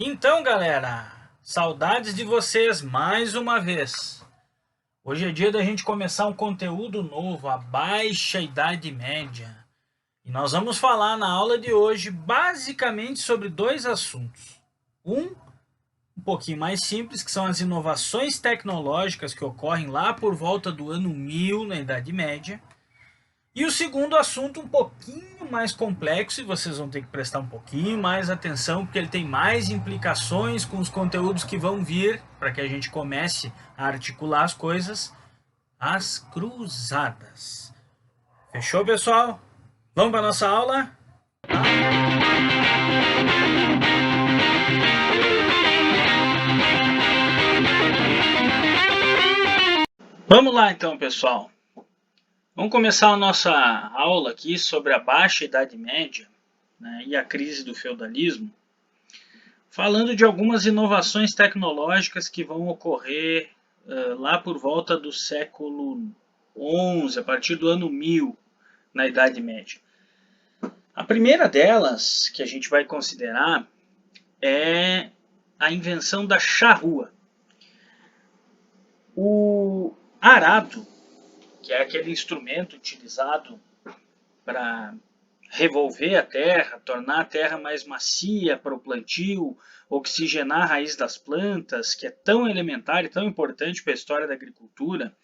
Então, galera, saudades de vocês mais uma vez. Hoje é dia da gente começar um conteúdo novo, a Baixa Idade Média. E nós vamos falar na aula de hoje basicamente sobre dois assuntos. Um pouquinho mais simples, que são as inovações tecnológicas que ocorrem lá por volta do ano 1000 na Idade Média. E o segundo assunto, um pouquinho mais complexo, e vocês vão ter que prestar um pouquinho mais atenção, porque ele tem mais implicações com os conteúdos que vão vir, para que a gente comece a articular as coisas, as cruzadas. Fechou, pessoal? Vamos para nossa aula? Vamos lá então, pessoal. Vamos começar a nossa aula aqui sobre a Baixa Idade Média, né, e a crise do feudalismo, falando de algumas inovações tecnológicas que vão ocorrer lá por volta do século XI, a partir do ano 1000, na Idade Média. A primeira delas, que a gente vai considerar, é a invenção da charrua. O arado, que é aquele instrumento utilizado para revolver a terra, tornar a terra mais macia para o plantio, oxigenar a raiz das plantas, que é tão elementar e tão importante para a história da agricultura,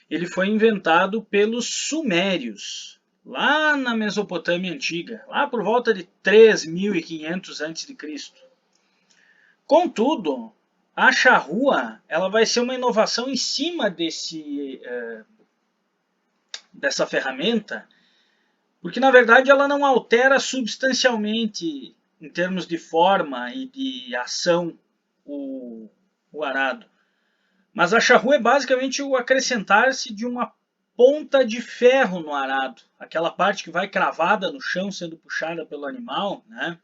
ele foi inventado pelos sumérios, lá na Mesopotâmia antiga, lá por volta de 3500 a.C. Contudo, a charrua ela vai ser uma inovação em cima dessa ferramenta, porque na verdade ela não altera substancialmente em termos de forma e de ação o arado. Mas a charrua é basicamente o acrescentar-se de uma ponta de ferro no arado, aquela parte que vai cravada no chão sendo puxada pelo animal, né?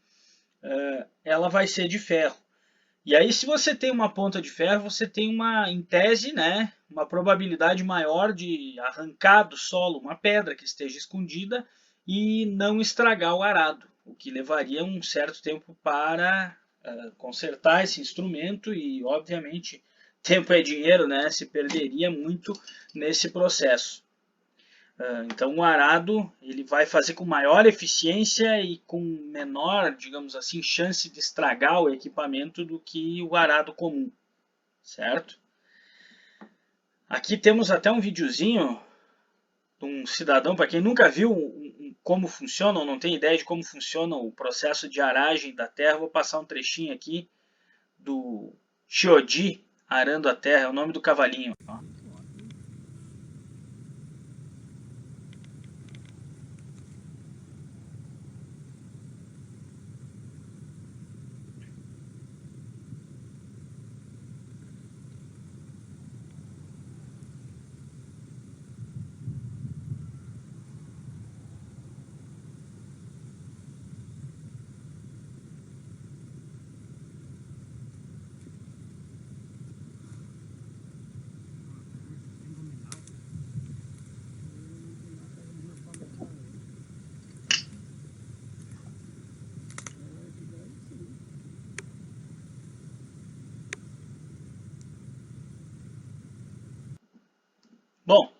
Ela vai ser de ferro. E aí, se você tem uma ponta de ferro, você tem uma, em tese, né, uma probabilidade maior de arrancar do solo uma pedra que esteja escondida e não estragar o arado, o que levaria um certo tempo para consertar esse instrumento e, obviamente, tempo é dinheiro, né, se perderia muito nesse processo. Então o arado ele vai fazer com maior eficiência e com menor, digamos assim, chance de estragar o equipamento do que o arado comum, certo? Aqui temos até um videozinho de um cidadão, para quem nunca viu como funciona ou não tem ideia de como funciona o processo de aragem da terra, vou passar um trechinho aqui do Chiodi arando a terra, é o nome do cavalinho. Ó. Bom,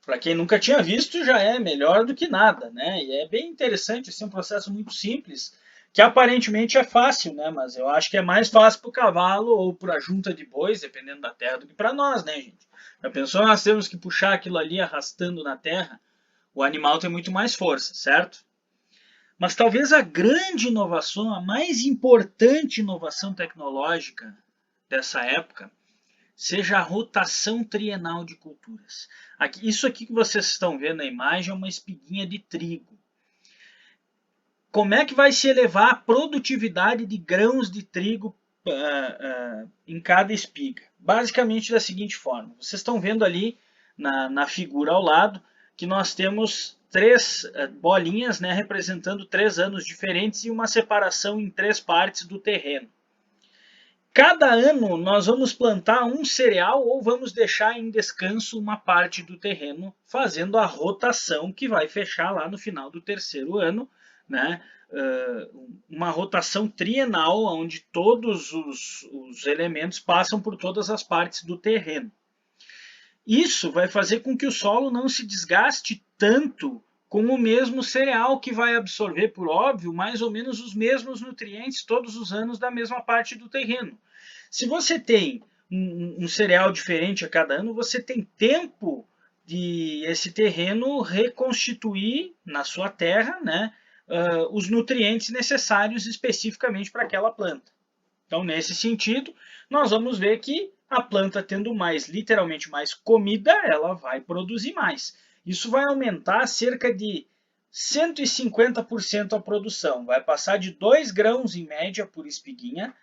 para quem nunca tinha visto, já é melhor do que nada, né? E é bem interessante, assim, um processo muito simples, que aparentemente é fácil, né? Mas eu acho que é mais fácil para o cavalo ou para a junta de bois, dependendo da terra, do que para nós, né, gente? Já pensou nós temos que puxar aquilo ali arrastando na terra? O animal tem muito mais força, certo? Mas talvez a grande inovação, a mais importante inovação tecnológica dessa época, seja a rotação trienal de culturas. Isso aqui que vocês estão vendo na imagem é uma espiguinha de trigo. Como é que vai se elevar a produtividade de grãos de trigo em cada espiga? Basicamente da seguinte forma. Vocês estão vendo ali na figura ao lado que nós temos três bolinhas, né, representando 3 anos diferentes e uma separação em 3 partes do terreno. Cada ano nós vamos plantar um cereal ou vamos deixar em descanso uma parte do terreno, fazendo a rotação que vai fechar lá no final do 3º ano, né, uma rotação trienal, onde todos os elementos passam por todas as partes do terreno. Isso vai fazer com que o solo não se desgaste tanto com o mesmo cereal, que vai absorver, por óbvio, mais ou menos os mesmos nutrientes todos os anos da mesma parte do terreno. Se você tem um cereal diferente a cada ano, você tem tempo de esse terreno reconstituir na sua terra, né, os nutrientes necessários especificamente para aquela planta. Então, nesse sentido, nós vamos ver que a planta tendo mais, literalmente mais comida, ela vai produzir mais. Isso vai aumentar cerca de 150% a produção. Vai passar de 2 grãos em média por espiguinha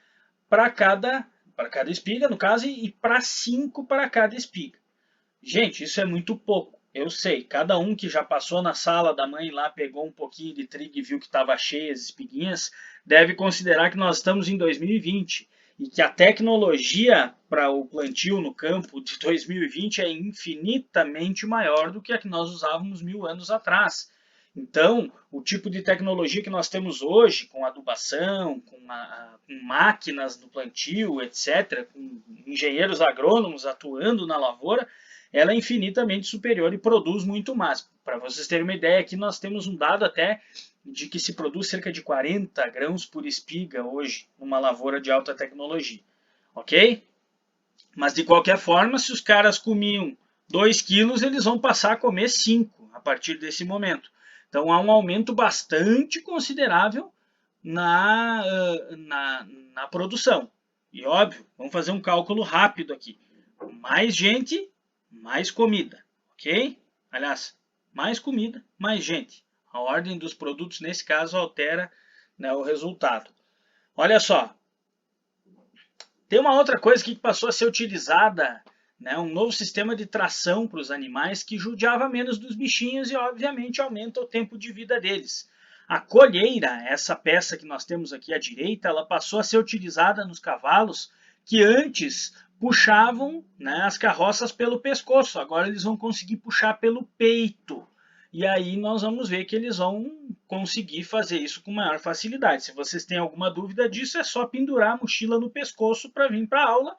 para cada espiga, no caso, e para 5 para cada espiga. Gente, isso é muito pouco. Eu sei, cada um que já passou na sala da mãe lá, pegou um pouquinho de trigo e viu que estava cheia as espiguinhas, deve considerar que nós estamos em 2020 e que a tecnologia para o plantio no campo de 2020 é infinitamente maior do que a que nós usávamos 1000 anos atrás. Então, o tipo de tecnologia que nós temos hoje, com adubação, com máquinas no plantio, etc., com engenheiros agrônomos atuando na lavoura, ela é infinitamente superior e produz muito mais. Para vocês terem uma ideia, aqui nós temos um dado até de que se produz cerca de 40 grãos por espiga hoje, numa lavoura de alta tecnologia. Ok? Mas de qualquer forma, se os caras comiam 2 quilos, eles vão passar a comer 5 a partir desse momento. Então há um aumento bastante considerável na produção. E óbvio, vamos fazer um cálculo rápido aqui. Mais gente, mais comida, ok? Aliás, mais comida, mais gente. A ordem dos produtos, nesse caso, altera, né, o resultado. Olha só, tem uma outra coisa que passou a ser utilizada, né, um novo sistema de tração para os animais que judiava menos dos bichinhos e, obviamente, aumenta o tempo de vida deles. A colheira, essa peça que nós temos aqui à direita, ela passou a ser utilizada nos cavalos que antes puxavam, né, as carroças pelo pescoço. Agora eles vão conseguir puxar pelo peito. E aí nós vamos ver que eles vão conseguir fazer isso com maior facilidade. Se vocês têm alguma dúvida disso, é só pendurar a mochila no pescoço para vir para a aula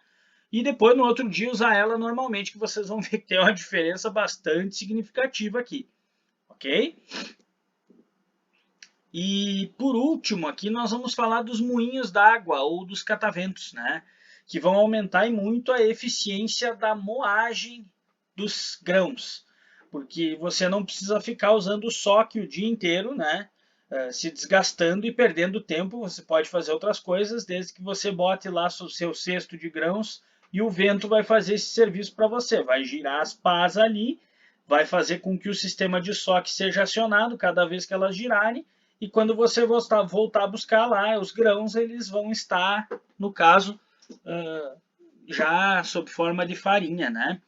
e depois no outro dia usar ela normalmente, que vocês vão ver que tem uma diferença bastante significativa aqui. Ok? E por último aqui nós vamos falar dos moinhos d'água ou dos cataventos, né? Que vão aumentar e muito a eficiência da moagem dos grãos, porque você não precisa ficar usando o soque o dia inteiro, né? Se desgastando e perdendo tempo. Você pode fazer outras coisas, desde que você bote lá o seu cesto de grãos e o vento vai fazer esse serviço para você. Vai girar as pás ali, vai fazer com que o sistema de soque seja acionado cada vez que elas girarem, e quando você voltar a buscar lá os grãos, eles vão estar, no caso, já sob forma de farinha, né?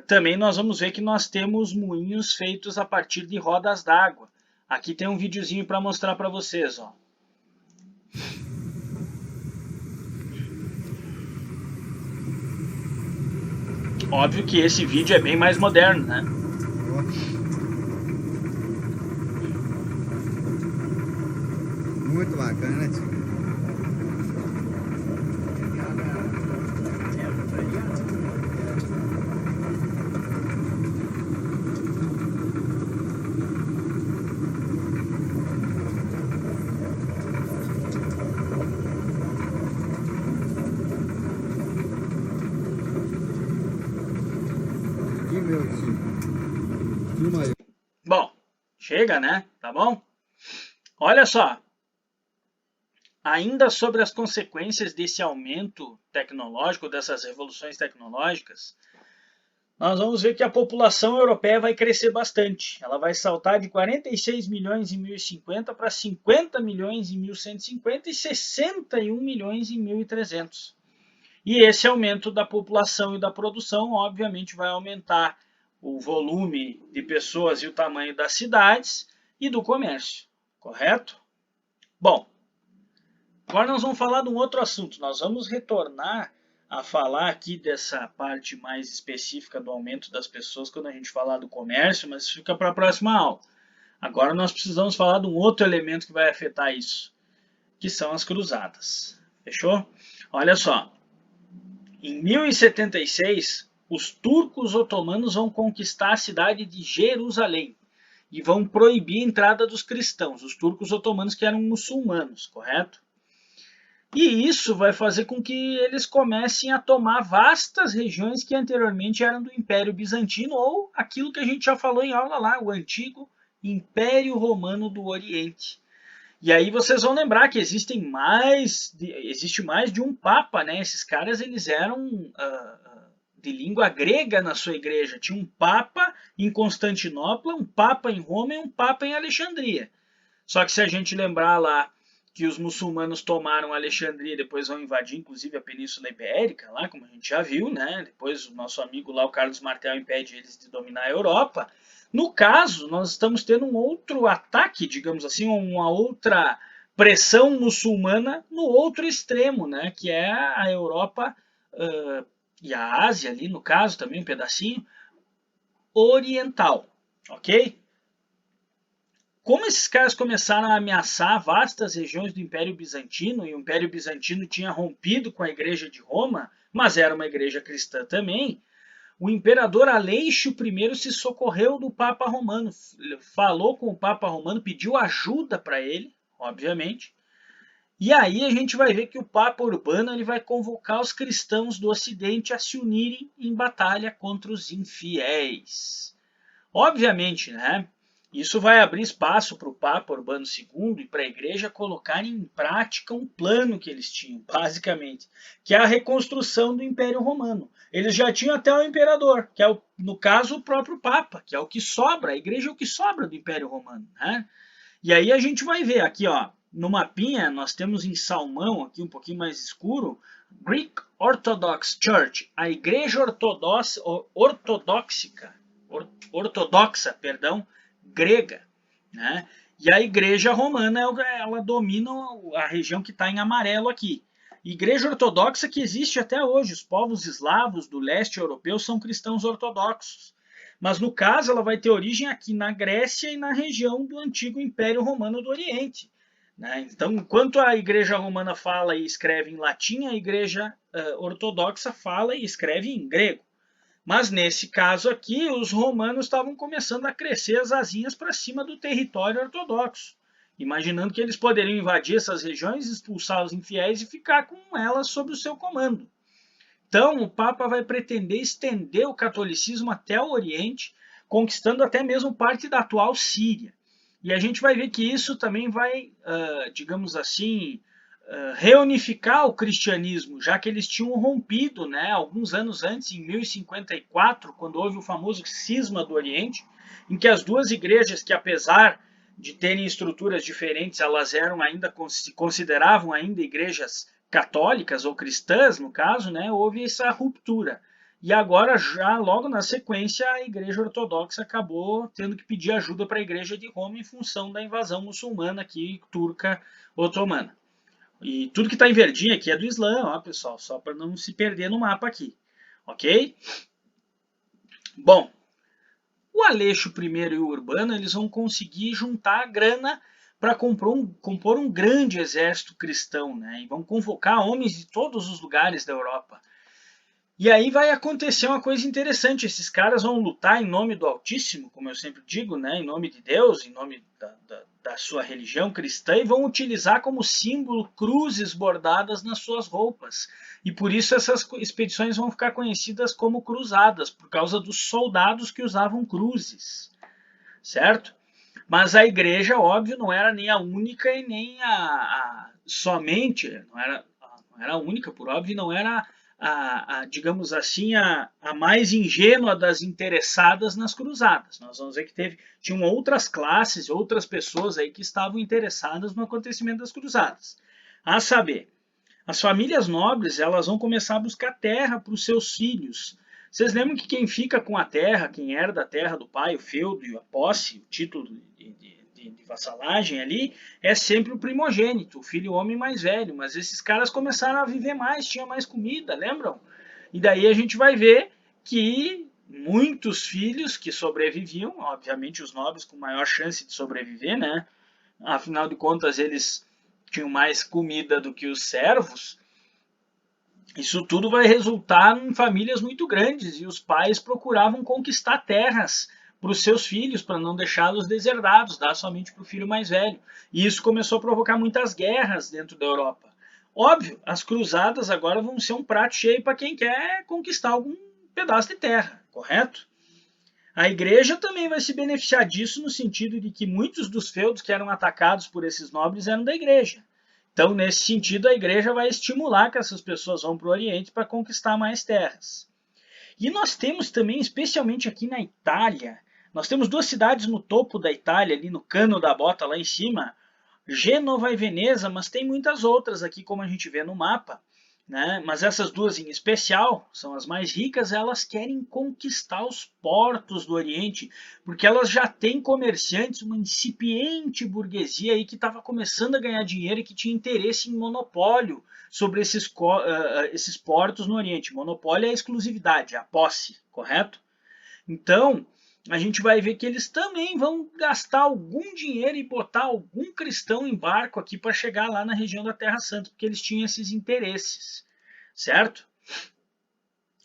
Também nós vamos ver que nós temos moinhos feitos a partir de rodas d'água. Aqui tem um videozinho para mostrar para vocês, ó. Óbvio que esse vídeo é bem mais moderno, né? Muito bacana, tio. Aqui, meu tio. Filma aí. Bom, chega, né? Tá bom? Olha só. Ainda sobre as consequências desse aumento tecnológico, dessas revoluções tecnológicas, nós vamos ver que a população europeia vai crescer bastante. Ela vai saltar de 46 milhões em 1050 para 50 milhões em 1150 e 61 milhões em 1300. E esse aumento da população e da produção, obviamente, vai aumentar o volume de pessoas e o tamanho das cidades e do comércio, correto? Bom, agora nós vamos falar de um outro assunto. Nós vamos retornar a falar aqui dessa parte mais específica do aumento das pessoas quando a gente falar do comércio, mas fica para a próxima aula. Agora nós precisamos falar de um outro elemento que vai afetar isso, que são as cruzadas. Fechou? Olha só. Em 1076, os turcos otomanos vão conquistar a cidade de Jerusalém e vão proibir a entrada dos cristãos, os turcos otomanos que eram muçulmanos, correto? E isso vai fazer com que eles comecem a tomar vastas regiões que anteriormente eram do Império Bizantino, ou aquilo que a gente já falou em aula lá, o antigo Império Romano do Oriente. E aí vocês vão lembrar que existe mais de um papa, né? Esses caras eles eram de língua grega na sua igreja. Tinha um papa em Constantinopla, um papa em Roma e um papa em Alexandria. Só que se a gente lembrar lá que os muçulmanos tomaram Alexandria e depois vão invadir, inclusive, a Península Ibérica, lá, como a gente já viu, né? Depois o nosso amigo lá, o Carlos Martel, impede eles de dominar a Europa. No caso, nós estamos tendo um outro ataque, digamos assim, uma outra pressão muçulmana no outro extremo, né? Que é a Europa e a Ásia ali, no caso, também um pedacinho, oriental, ok? Como esses caras começaram a ameaçar vastas regiões do Império Bizantino, e o Império Bizantino tinha rompido com a Igreja de Roma, mas era uma igreja cristã também, o imperador Aleixo I se socorreu do Papa Romano, falou com o Papa Romano, pediu ajuda para ele, obviamente, e aí a gente vai ver que o Papa Urbano ele vai convocar os cristãos do Ocidente a se unirem em batalha contra os infiéis. Obviamente, né? Isso vai abrir espaço para o Papa Urbano II e para a Igreja colocarem em prática um plano que eles tinham, basicamente, que é a reconstrução do Império Romano. Eles já tinham até o imperador, que é, no caso, o próprio Papa, que é o que sobra, a Igreja é o que sobra do Império Romano. Né? E aí a gente vai ver aqui, ó, no mapinha, nós temos em salmão, aqui um pouquinho mais escuro, Greek Orthodox Church, a Igreja ortodoxa, grega, né? E a Igreja Romana ela domina a região que está em amarelo aqui. Igreja ortodoxa que existe até hoje. Os povos eslavos do leste europeu são cristãos ortodoxos. Mas no caso ela vai ter origem aqui na Grécia e na região do antigo Império Romano do Oriente. Né? Então, enquanto a Igreja Romana fala e escreve em latim, a Igreja ortodoxa fala e escreve em grego. Mas nesse caso aqui, os romanos estavam começando a crescer as asinhas para cima do território ortodoxo, imaginando que eles poderiam invadir essas regiões, expulsar os infiéis e ficar com elas sob o seu comando. Então, o Papa vai pretender estender o catolicismo até o Oriente, conquistando até mesmo parte da atual Síria. E a gente vai ver que isso também vai, digamos assim, reunificar o cristianismo, já que eles tinham rompido, né, alguns anos antes, em 1054, quando houve o famoso cisma do Oriente, em que as duas igrejas, que apesar de terem estruturas diferentes, elas eram ainda, se consideravam ainda igrejas católicas ou cristãs, no caso, né, houve essa ruptura. E agora, já logo na sequência, a Igreja Ortodoxa acabou tendo que pedir ajuda para a Igreja de Roma em função da invasão muçulmana aqui, turca, otomana. E tudo que está em verdinho aqui é do Islã, ó, pessoal, só para não se perder no mapa aqui, ok? Bom, o Aleixo I e o Urbano eles vão conseguir juntar grana para compor um grande exército cristão, né? E vão convocar homens de todos os lugares da Europa. E aí vai acontecer uma coisa interessante, esses caras vão lutar em nome do Altíssimo, como eu sempre digo, né? Em nome de Deus, em nome da sua religião cristã, e vão utilizar como símbolo cruzes bordadas nas suas roupas. E por isso essas expedições vão ficar conhecidas como cruzadas, por causa dos soldados que usavam cruzes, certo? Mas a igreja, óbvio, não era nem a única e nem somente, não era a única, por óbvio, não era digamos assim, a mais ingênua das interessadas nas cruzadas. Nós vamos ver que tinham outras classes, outras pessoas aí que estavam interessadas no acontecimento das cruzadas. A saber, as famílias nobres elas vão começar a buscar terra para os seus filhos. Vocês lembram que quem fica com a terra, quem herda a terra do pai, o feudo e a posse, o título de vassalagem ali, é sempre o primogênito, o filho homem mais velho. Mas esses caras começaram a viver mais, tinha mais comida, lembram? E daí a gente vai ver que muitos filhos que sobreviviam, obviamente os nobres com maior chance de sobreviver, né? Afinal de contas, eles tinham mais comida do que os servos. Isso tudo vai resultar em famílias muito grandes e os pais procuravam conquistar terras para os seus filhos, para não deixá-los deserdados, dar somente para o filho mais velho. E isso começou a provocar muitas guerras dentro da Europa. Óbvio, as cruzadas agora vão ser um prato cheio para quem quer conquistar algum pedaço de terra, correto? A igreja também vai se beneficiar disso no sentido de que muitos dos feudos que eram atacados por esses nobres eram da igreja. Então, nesse sentido, a igreja vai estimular que essas pessoas vão para o Oriente para conquistar mais terras. E nós temos também, especialmente aqui na Itália, nós temos duas cidades no topo da Itália, ali no cano da bota, lá em cima, Gênova e Veneza, mas tem muitas outras aqui, como a gente vê no mapa. Né? Mas essas duas em especial são as mais ricas, elas querem conquistar os portos do Oriente, porque elas já têm comerciantes, uma incipiente burguesia aí que estava começando a ganhar dinheiro e que tinha interesse em monopólio sobre esses portos no Oriente. Monopólio é a exclusividade, a posse, correto? Então, a gente vai ver que eles também vão gastar algum dinheiro e botar algum cristão em barco aqui para chegar lá na região da Terra Santa, porque eles tinham esses interesses, certo?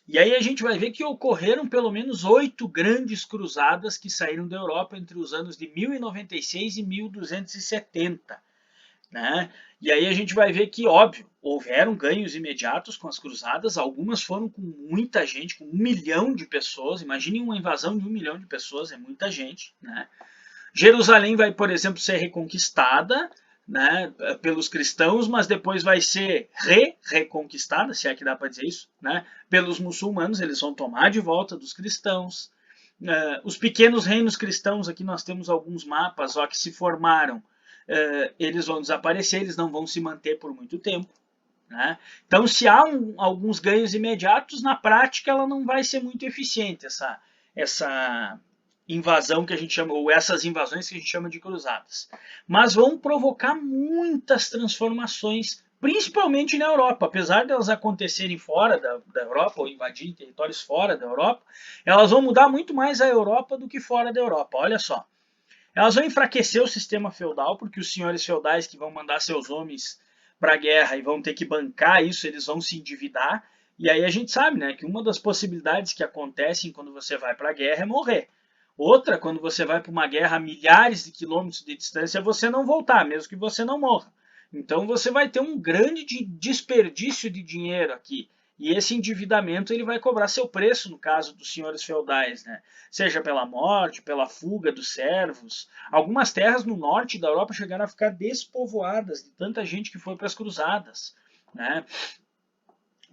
E aí a gente vai ver que ocorreram pelo menos 8 grandes cruzadas que saíram da Europa entre os anos de 1096 e 1270. Né? E aí a gente vai ver que, óbvio, houveram ganhos imediatos com as cruzadas, algumas foram com muita gente, com 1 milhão de pessoas. Imaginem uma invasão de 1 milhão de pessoas, é muita gente. Né? Jerusalém vai, por exemplo, ser reconquistada, né, pelos cristãos, mas depois vai ser reconquistada, se é que dá para dizer isso, né, pelos muçulmanos. Eles vão tomar de volta dos cristãos. Os pequenos reinos cristãos, aqui nós temos alguns mapas ó, que se formaram. Eles vão desaparecer, eles não vão se manter por muito tempo. Né? Então, se há alguns ganhos imediatos, na prática ela não vai ser muito eficiente, essa invasão que a gente chama, ou essas invasões que a gente chama de cruzadas. Mas vão provocar muitas transformações, principalmente na Europa. Apesar de elas acontecerem fora da Europa, ou invadirem territórios fora da Europa, elas vão mudar muito mais a Europa do que fora da Europa. Olha só. Elas vão enfraquecer o sistema feudal, porque os senhores feudais que vão mandar seus homens para a guerra e vão ter que bancar isso, eles vão se endividar. E aí a gente sabe, né, que uma das possibilidades que acontecem quando você vai para a guerra é morrer. Outra, quando você vai para uma guerra a milhares de quilômetros de distância, é você não voltar, mesmo que você não morra. Então você vai ter um grande desperdício de dinheiro aqui. E esse endividamento ele vai cobrar seu preço no caso dos senhores feudais, né? Seja pela morte, pela fuga dos servos. Algumas terras no norte da Europa chegaram a ficar despovoadas de tanta gente que foi para as cruzadas. Né?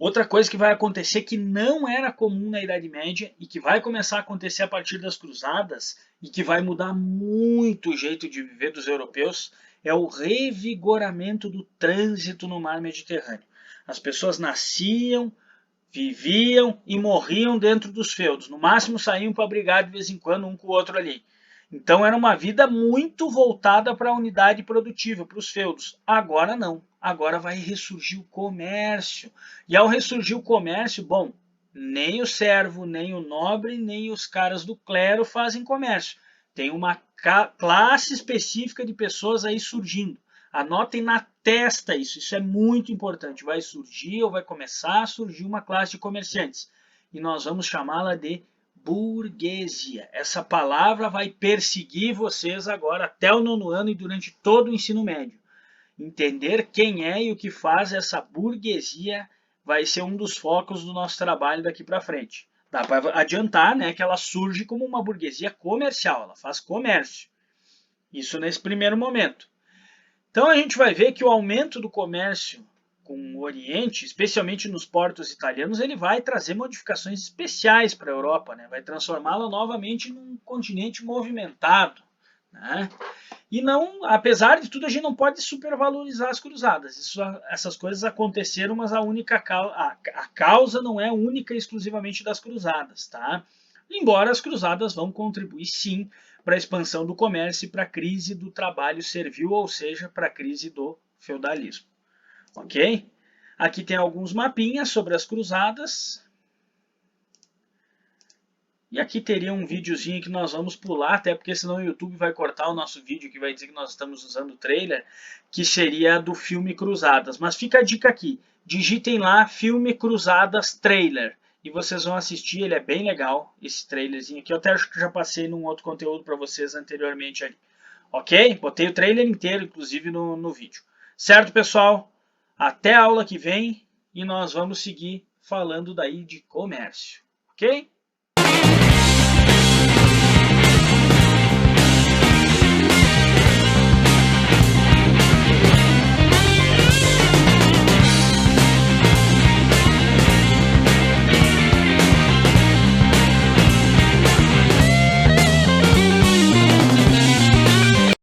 Outra coisa que vai acontecer que não era comum na Idade Média e que vai começar a acontecer a partir das cruzadas e que vai mudar muito o jeito de viver dos europeus é o revigoramento do trânsito no mar Mediterrâneo. As pessoas nasciam, viviam e morriam dentro dos feudos. No máximo saíam para brigar de vez em quando um com o outro ali. Então era uma vida muito voltada para a unidade produtiva, para os feudos. Agora não. Agora vai ressurgir o comércio. E ao ressurgir o comércio, bom, nem o servo, nem o nobre, nem os caras do clero fazem comércio. Tem uma classe específica de pessoas aí surgindo. Anotem na testa isso é muito importante. Vai surgir ou vai começar a surgir uma classe de comerciantes. E nós vamos chamá-la de burguesia. Essa palavra vai perseguir vocês agora até o 9º ano e durante todo o ensino médio. Entender quem é e o que faz essa burguesia vai ser um dos focos do nosso trabalho daqui para frente. Dá para adiantar, né, que ela surge como uma burguesia comercial, ela faz comércio. Isso nesse primeiro momento. Então a gente vai ver que o aumento do comércio com o Oriente, especialmente nos portos italianos, ele vai trazer modificações especiais para a Europa, né? Vai transformá-la novamente num continente movimentado. Né? E não, apesar de tudo, a gente não pode supervalorizar as cruzadas. Essas coisas aconteceram, mas a causa não é única e exclusivamente das cruzadas. Tá? Embora as cruzadas vão contribuir sim para a expansão do comércio e para a crise do trabalho servil, ou seja, para a crise do feudalismo. Ok? Aqui tem alguns mapinhas sobre as cruzadas. E aqui teria um videozinho que nós vamos pular, até porque senão o YouTube vai cortar o nosso vídeo, que vai dizer que nós estamos usando o trailer, que seria do filme Cruzadas. Mas fica a dica aqui, digitem lá filme Cruzadas trailer, e vocês vão assistir, ele é bem legal, esse trailerzinho aqui. Eu até acho que já passei num outro conteúdo para vocês anteriormente ali. Ok? Botei o trailer inteiro, inclusive, no vídeo. Certo, pessoal? Até a aula que vem, e nós vamos seguir falando daí de comércio. Ok?